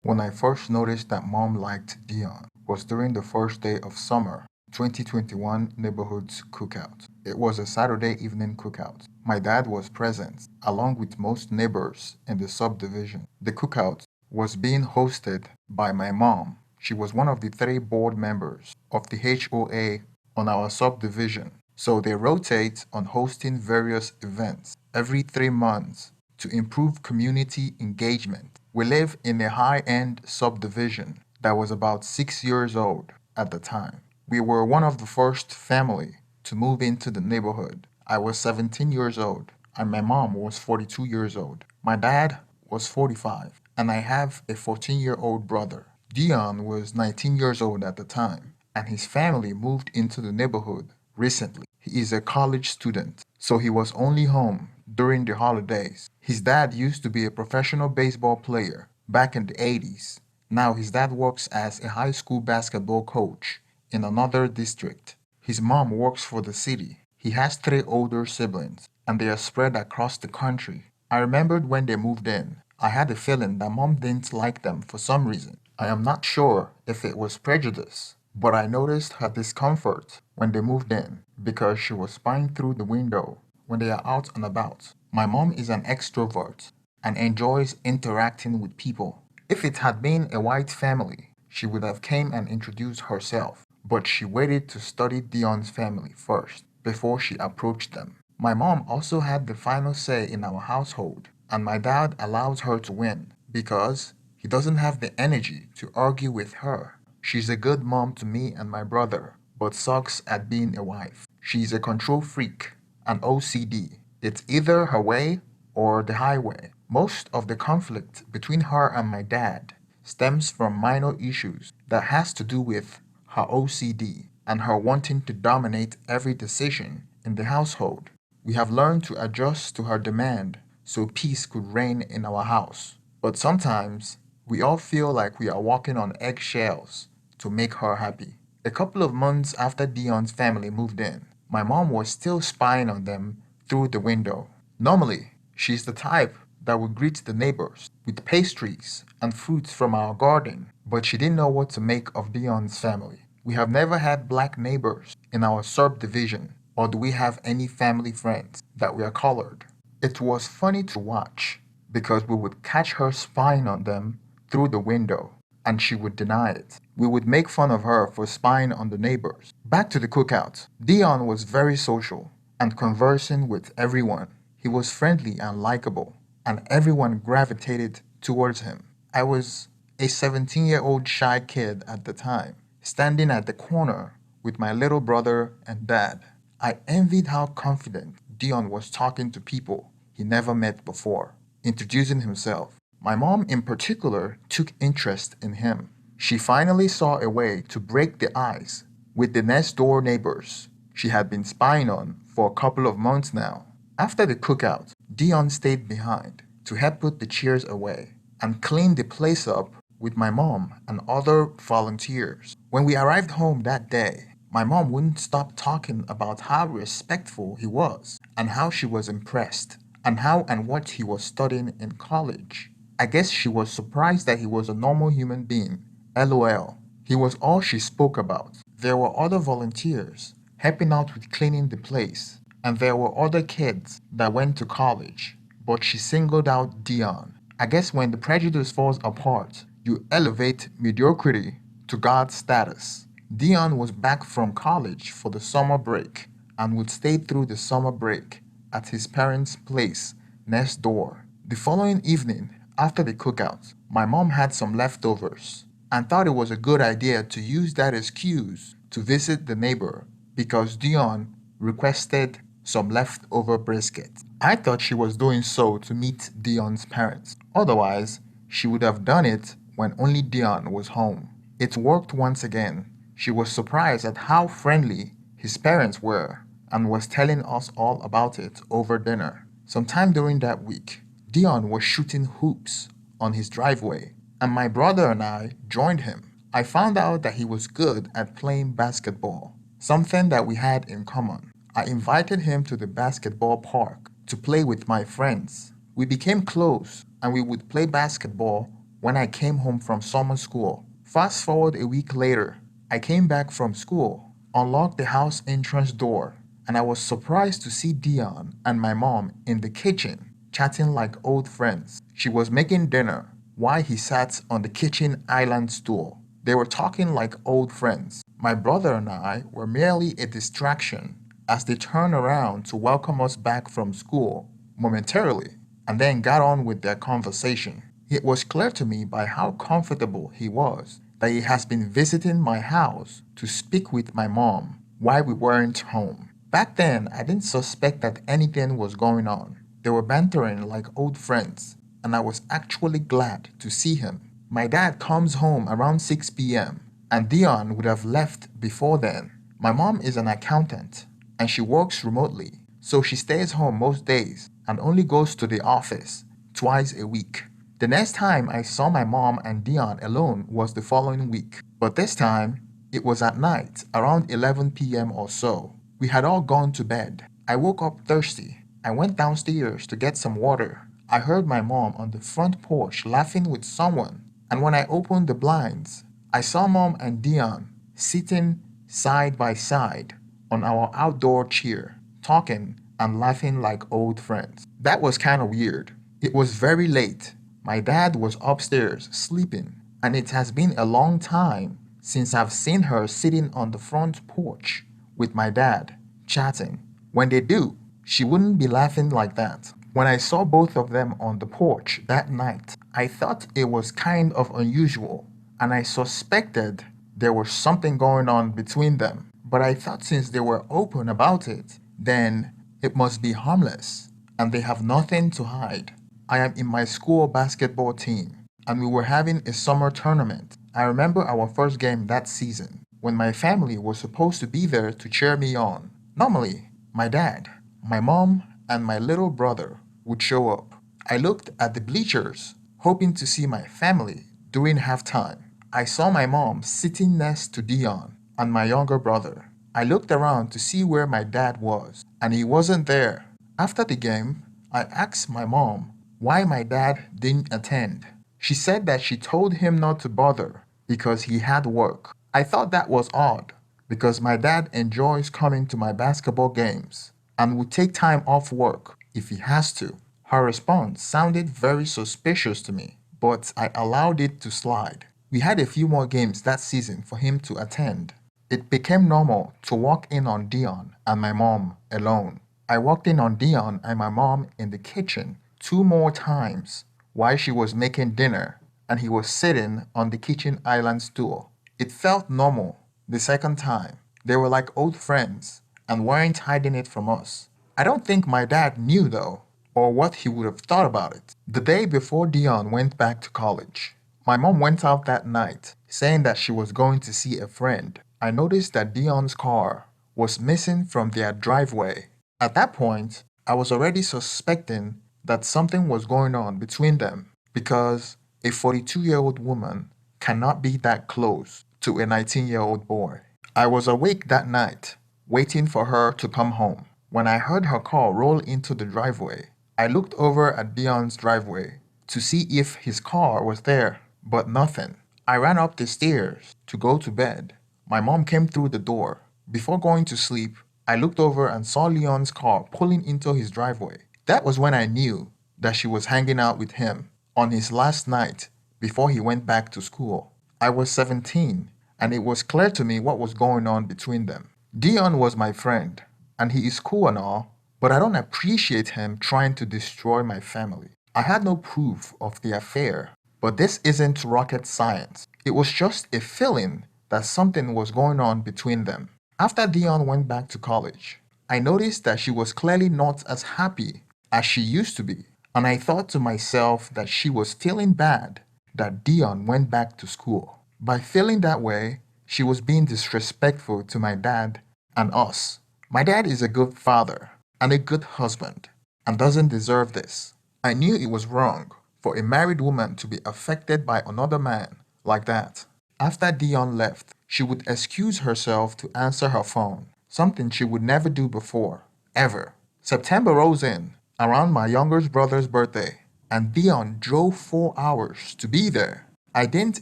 When I first noticed that mom liked Dion was during the first day of summer 2021 neighborhood's cookout. It was a Saturday evening cookout. My dad was present, along with most neighbors in the subdivision. The cookout was being hosted by my mom. She was one of the three board members of the HOA on our subdivision. So they rotate on hosting various events every 3 months to improve community engagement. We live in a high-end subdivision that was about 6 years old at the time. We were one of the first family to move into the neighborhood. I was 17 years old and my mom was 42 years old. My dad was 45 and I have a 14-year-old brother. Dion was 19 years old at the time and his family moved into the neighborhood recently. He is a college student, so he was only home during the holidays. His dad used to be a professional baseball player back in the 80s. Now his dad works as a high school basketball coach in another district. His mom works for the city. He has three older siblings, and they are spread across the country. I remembered when they moved in. I had a feeling that mom didn't like them for some reason. I am not sure if it was prejudice, but I noticed her discomfort when they moved in because she was spying through the window when they are out and about. My mom is an extrovert and enjoys interacting with people. If it had been a white family, she would have came and introduced herself, but she waited to study Dion's family first before she approached them. My mom also had the final say in our household, and my dad allows her to win because he doesn't have the energy to argue with her. She's a good mom to me and my brother, but sucks at being a wife. She's a control freak, an OCD. It's either her way or the highway. Most of the conflict between her and my dad stems from minor issues that has to do with her OCD and her wanting to dominate every decision in the household. We have learned to adjust to her demand so peace could reign in our house. But sometimes we all feel like we are walking on eggshells to make her happy. A couple of months after Dion's family moved in, my mom was still spying on them through the window. Normally, she's the type that would greet the neighbors with pastries and fruits from our garden, but she didn't know what to make of Dion's family. We have never had black neighbors in our subdivision, or do we have any family friends that were colored. It was funny to watch because we would catch her spying on them through the window and she would deny it. We would make fun of her for spying on the neighbors. Back to the cookout. Dion was very social and conversing with everyone. He was friendly and likable, and everyone gravitated towards him. I was a 17-year-old shy kid at the time, standing at the corner with my little brother and dad. I envied how confident Dion was talking to people he never met before, introducing himself. My mom, in particular, took interest in him. She finally saw a way to break the ice with the next door neighbors she had been spying on for a couple of months now. After the cookout, Dion stayed behind to help put the chairs away and clean the place up with my mom and other volunteers. When we arrived home that day, my mom wouldn't stop talking about how respectful he was and how she was impressed and how and what he was studying in college. I guess she was surprised that he was a normal human being. LOL. He was all she spoke about. There were other volunteers helping out with cleaning the place, and there were other kids that went to college, but she singled out Dion. I guess when the prejudice falls apart, you elevate mediocrity to God's status. Dion was back from college for the summer break and would stay through the summer break at his parents' place next door. The following evening, after the cookout, my mom had some leftovers and thought it was a good idea to use that excuse to visit the neighbor because Dion requested some leftover brisket. I thought she was doing so to meet Dion's parents. Otherwise, she would have done it when only Dion was home. It worked once again. She was surprised at how friendly his parents were and was telling us all about it over dinner. Sometime during that week, Dion was shooting hoops on his driveway, and my brother and I joined him. I found out that he was good at playing basketball, something that we had in common. I invited him to the basketball park to play with my friends. We became close and we would play basketball when I came home from summer school. Fast forward a week later, I came back from school, unlocked the house entrance door, and I was surprised to see Dion and my mom in the kitchen, chatting like old friends. She was making dinner while he sat on the kitchen island stool. They were talking like old friends. My brother and I were merely a distraction as they turned around to welcome us back from school momentarily and then got on with their conversation. It was clear to me by how comfortable he was that he has been visiting my house to speak with my mom while we weren't home. Back then, I didn't suspect that anything was going on. They were bantering like old friends, and I was actually glad to see him. My dad comes home around 6 p.m., and Dion would have left before then. My mom is an accountant, and she works remotely, so she stays home most days and only goes to the office twice a week. The next time I saw my mom and Dion alone was the following week, but this time it was at night, around 11 p.m. or so. We had all gone to bed. I woke up thirsty. I went downstairs to get some water. I heard my mom on the front porch laughing with someone, and when I opened the blinds, I saw mom and Dion sitting side by side on our outdoor chair, talking and laughing like old friends. That was kind of weird. It was very late. My dad was upstairs sleeping, and it has been a long time since I've seen her sitting on the front porch with my dad, chatting. When they do, she wouldn't be laughing like that. When I saw both of them on the porch that night, I thought it was kind of unusual, and I suspected there was something going on between them. But I thought since they were open about it, then it must be harmless, and they have nothing to hide. I am in my school basketball team, and we were having a summer tournament. I remember our first game that season, when my family was supposed to be there to cheer me on. Normally, my dad, my mom, and my little brother would show up. I looked at the bleachers, hoping to see my family during halftime. I saw my mom sitting next to Dion and my younger brother. I looked around to see where my dad was, and he wasn't there. After the game, I asked my mom why my dad didn't attend. She said that she told him not to bother because he had work. I thought that was odd because my dad enjoys coming to my basketball games and would take time off work if he has to. Her response sounded very suspicious to me, but I allowed it to slide. We had a few more games that season for him to attend. It became normal to walk in on Dion and my mom alone. I walked in on Dion and my mom in the kitchen 2 more times while she was making dinner, and he was sitting on the kitchen island stool. It felt normal the second time. They were like old friends and weren't hiding it from us. I don't think my dad knew though, or what he would have thought about it. The day before Dion went back to college, my mom went out that night saying that she was going to see a friend. I noticed that Dion's car was missing from their driveway. At that point, I was already suspecting that something was going on between them because a 42-year-old woman cannot be that close to a 19-year-old boy. I was awake that night, waiting for her to come home. When I heard her car roll into the driveway, I looked over at Dion's driveway to see if his car was there, but nothing. I ran up the stairs to go to bed. My mom came through the door. Before going to sleep, I looked over and saw Leon's car pulling into his driveway. That was when I knew that she was hanging out with him on his last night before he went back to school. I was 17, and it was clear to me what was going on between them. Dion was my friend, and he is cool and all, but I don't appreciate him trying to destroy my family. I had no proof of the affair, but this isn't rocket science. It was just a feeling that something was going on between them. After Dion went back to college, I noticed that she was clearly not as happy as she used to be, and I thought to myself that she was feeling bad that Dion went back to school. By feeling that way, she was being disrespectful to my dad and us. My dad is a good father and a good husband and doesn't deserve this. I knew it was wrong for a married woman to be affected by another man like that. After Dion left, she would excuse herself to answer her phone, something she would never do before, ever. September rolls in, around my younger brother's birthday, and Dion drove 4 hours to be there. I didn't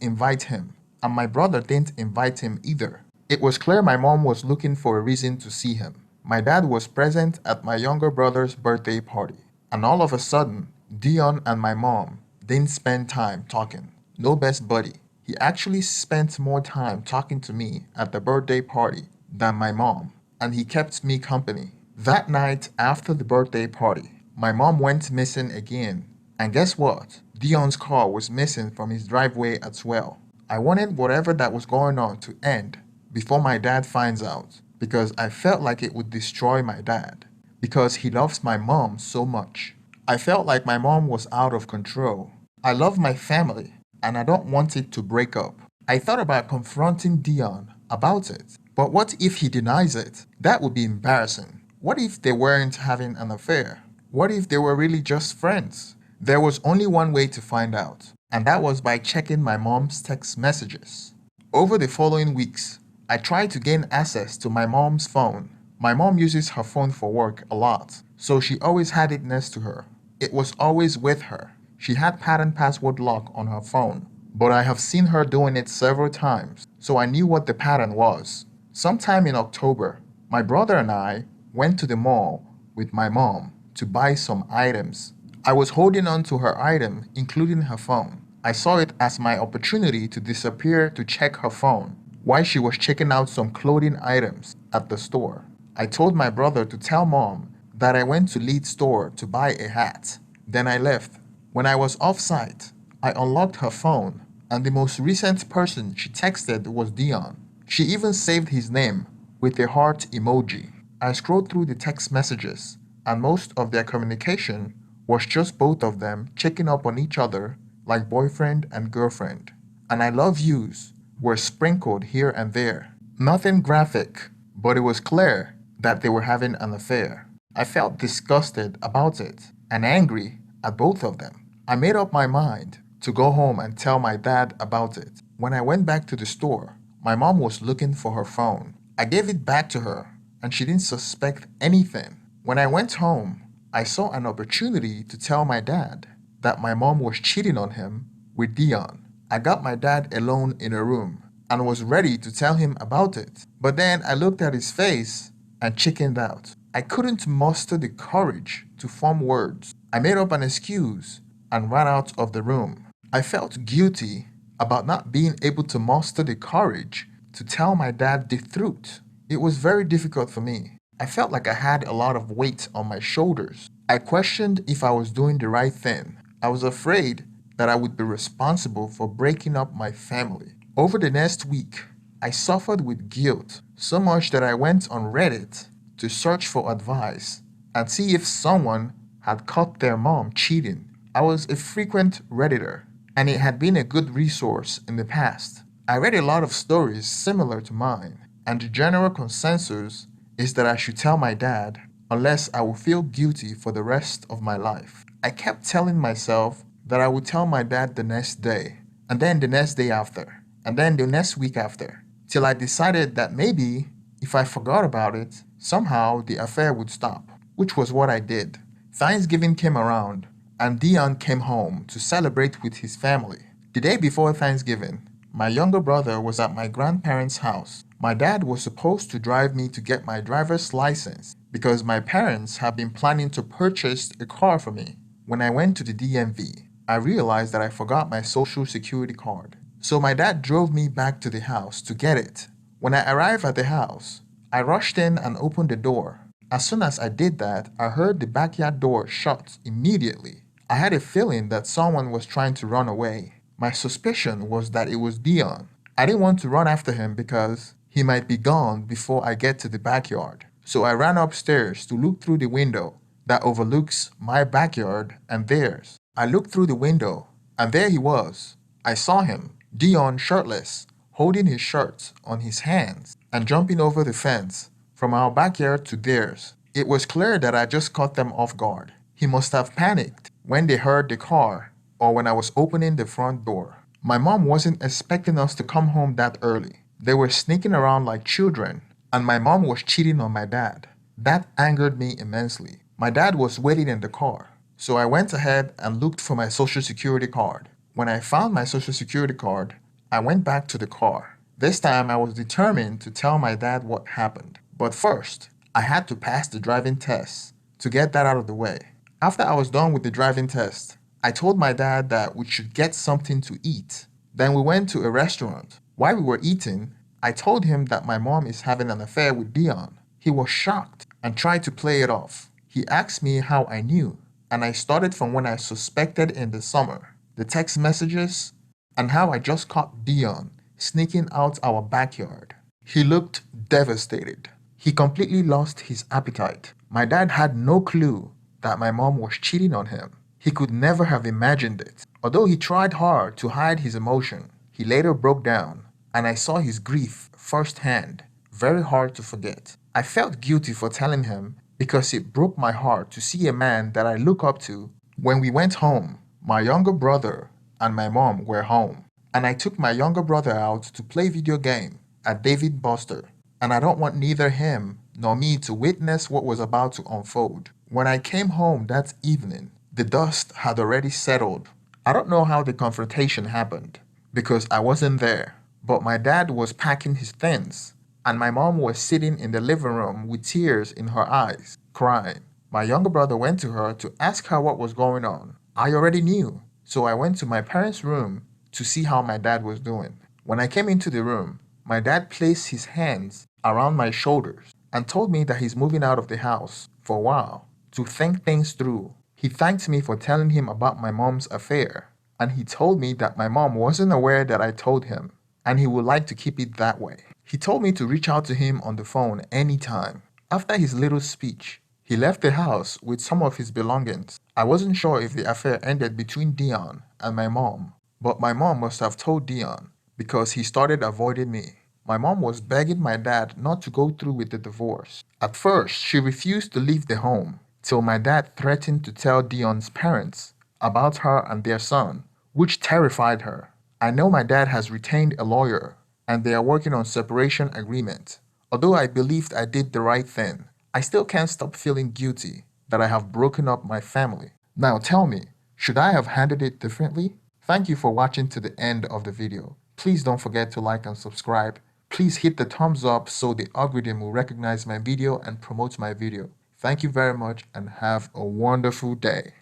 invite him, and my brother didn't invite him either. It was clear my mom was looking for a reason to see him. My dad was present at my younger brother's birthday party, and all of a sudden, Dion and my mom didn't spend time talking. No best buddy. He actually spent more time talking to me at the birthday party than my mom, and he kept me company. That night after the birthday party, my mom went missing again. And guess what? Dion's car was missing from his driveway as well. I wanted whatever that was going on to end before my dad finds out because I felt like it would destroy my dad because he loves my mom so much. I felt like my mom was out of control. I love my family and I don't want it to break up. I thought about confronting Dion about it, but what if he denies it? That would be embarrassing. What if they weren't having an affair? What if they were really just friends? There was only one way to find out, and that was by checking my mom's text messages. Over the following weeks, I tried to gain access to my mom's phone. My mom uses her phone for work a lot, so she always had it next to her. It was always with her. She had pattern password lock on her phone, but I have seen her doing it several times, so I knew what the pattern was. Sometime in October, my brother and I went to the mall with my mom to buy some items. I was holding on to her item, including her phone. I saw it as my opportunity to disappear to check her phone while she was checking out some clothing items at the store. I told my brother to tell mom that I went to Lee's store to buy a hat. Then I left. When I was off site, I unlocked her phone, and the most recent person she texted was Dion. She even saved his name with a heart emoji. I scrolled through the text messages, and most of their communication was just both of them checking up on each other like boyfriend and girlfriend. And I love yous were sprinkled here and there. Nothing graphic, but it was clear that they were having an affair. I felt disgusted about it and angry at both of them. I made up my mind to go home and tell my dad about it. When I went back to the store, my mom was looking for her phone. I gave it back to her, and she didn't suspect anything. When I went home, I saw an opportunity to tell my dad that my mom was cheating on him with Dion. I got my dad alone in a room and was ready to tell him about it. But then I looked at his face and chickened out. I couldn't muster the courage to form words. I made up an excuse and ran out of the room. I felt guilty about not being able to muster the courage to tell my dad the truth. It was very difficult for me. I felt like I had a lot of weight on my shoulders. I questioned if I was doing the right thing. I was afraid that I would be responsible for breaking up my family. Over the next week, I suffered with guilt so much that I went on Reddit to search for advice and see if someone had caught their mom cheating. I was a frequent Redditor, and it had been a good resource in the past. I read a lot of stories similar to mine, and the general consensus is that I should tell my dad unless I will feel guilty for the rest of my life. I kept telling myself that I would tell my dad the next day, and then the next day after, and then the next week after, till I decided that maybe if I forgot about it, somehow the affair would stop, which was what I did. Thanksgiving came around, and Dion came home to celebrate with his family. The day before Thanksgiving, my younger brother was at my grandparents' house. My dad was supposed to drive me to get my driver's license because my parents had been planning to purchase a car for me. When I went to the DMV, I realized that I forgot my social security card. So my dad drove me back to the house to get it. When I arrived at the house, I rushed in and opened the door. As soon as I did that, I heard the backyard door shut immediately. I had a feeling that someone was trying to run away. My suspicion was that it was Dion. I didn't want to run after him because he might be gone before I get to the backyard. So I ran upstairs to look through the window that overlooks my backyard and theirs. I looked through the window, and there he was. I saw him, Dion shirtless, holding his shirt on his hands and jumping over the fence from our backyard to theirs. It was clear that I just caught them off guard. He must have panicked when they heard the car or when I was opening the front door. My mom wasn't expecting us to come home that early. They were sneaking around like children, and my mom was cheating on my dad. That angered me immensely. My dad was waiting in the car. So I went ahead and looked for my social security card. When I found my social security card, I went back to the car. This time I was determined to tell my dad what happened. But first, I had to pass the driving test to get that out of the way. After I was done with the driving test, I told my dad that we should get something to eat. Then we went to a restaurant. While we were eating, I told him that my mom is having an affair with Dion. He was shocked and tried to play it off. He asked me how I knew, and I started from when I suspected in the summer, the text messages, and how I just caught Dion sneaking out our backyard. He looked devastated. He completely lost his appetite. My dad had no clue that my mom was cheating on him. He could never have imagined it. Although he tried hard to hide his emotion, he later broke down, and I saw his grief firsthand. Very hard to forget. I felt guilty for telling him because it broke my heart to see a man that I look up to. When we went home, my younger brother and my mom were home, and I took my younger brother out to play video game at David Buster, and I don't want neither him nor me to witness what was about to unfold. When I came home that evening, the dust had already settled. I don't know how the confrontation happened because I wasn't there, but my dad was packing his things, and my mom was sitting in the living room with tears in her eyes, crying. My younger brother went to her to ask her what was going on. I already knew, so I went to my parents' room to see how my dad was doing. When I came into the room, my dad placed his hands around my shoulders and told me that he's moving out of the house for a while to think things through. He thanked me for telling him about my mom's affair, and he told me that my mom wasn't aware that I told him, and he would like to keep it that way. He told me to reach out to him on the phone anytime. After his little speech, he left the house with some of his belongings. I wasn't sure if the affair ended between Dion and my mom, but my mom must have told Dion because he started avoiding me. My mom was begging my dad not to go through with the divorce. At first, she refused to leave the home till my dad threatened to tell Dion's parents about her and their son, which terrified her. I know my dad has retained a lawyer and they are working on separation agreement. Although I believed I did the right thing, I still can't stop feeling guilty that I have broken up my family. Now tell me, should I have handled it differently? Thank you for watching to the end of the video. Please don't forget to like and subscribe. Please hit the thumbs up so the algorithm will recognize my video and promote my video. Thank you very much and have a wonderful day.